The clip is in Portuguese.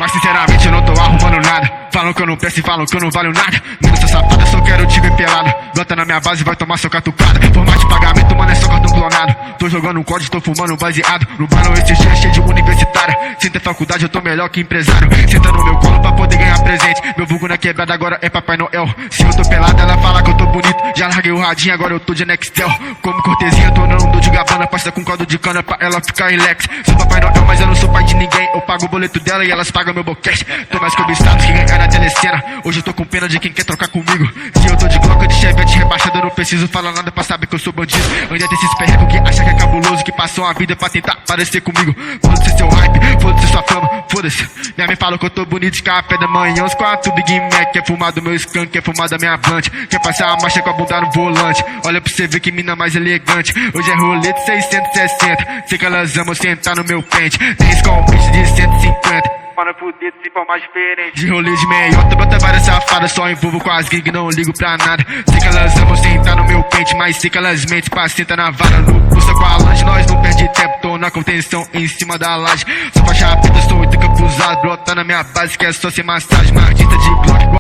Mas sinceramente eu não tô arrumando nada. Falam que eu não presto e falam que eu não valho nada. Menos essa safada, só quero te ver pelado. Bota na minha base, vai tomar sua catucada. Formato de pagamento, mano, é só cartão clonado. Tô jogando um código, tô fumando baseado. No bar não esse dia cheio de universitária. Sem ter faculdade, eu tô melhor que empresário. Senta no meu colo pra poder ganhar presente. Meu vulgo na quebrada agora é Papai Noel. Se eu tô pelado, ela fala que eu tô bonito. Já larguei o radinho, agora eu tô de Nextel. Como cortesia, tô não dou de gabana. Pasta com caldo de cana pra ela ficar relax. Sou Papai Noel, mas eu não sou pai de ninguém. Eu pago o boleto dela e elas pagam meu boquete. Tô mais cobiçado que ganhar na telecena. Hoje eu tô com pena de quem quer trocar comigo. Se eu tô de Glock de Chevette rebaixado, eu não preciso falar nada pra saber que eu sou bandido. Ainda tem esses perrecos que acha que é cabuloso, que passam a vida pra tentar parecer comigo. Foda-se seu hype, foda-se sua fama, foda-se. Minha mãe fala que eu tô bonito de café da manhã, uns 4 Big Mac. Quer fumar do meu skunk, quer fumar da minha blunt. Quer passar a marcha com a bunda no volante. Olha pra você ver que mina mais elegante. Hoje é rolete 660. Sei que elas amam sentar no meu pente. Tem escalpete de 150. Para fuder, se for mais diferente. De rolê de meiota, brota várias safadas. Só envolvo com as gig, não ligo pra nada. Sei que elas amam sentar no meu pente, mas sei que elas mentem pra sentar na vara. No pulsa com a lanche, nós não perde tempo. Tô na contenção em cima da laje. Sou faixa preta, sou 8 capuzado. Brota na minha base, que é só ser massagem. Mardita de bloco.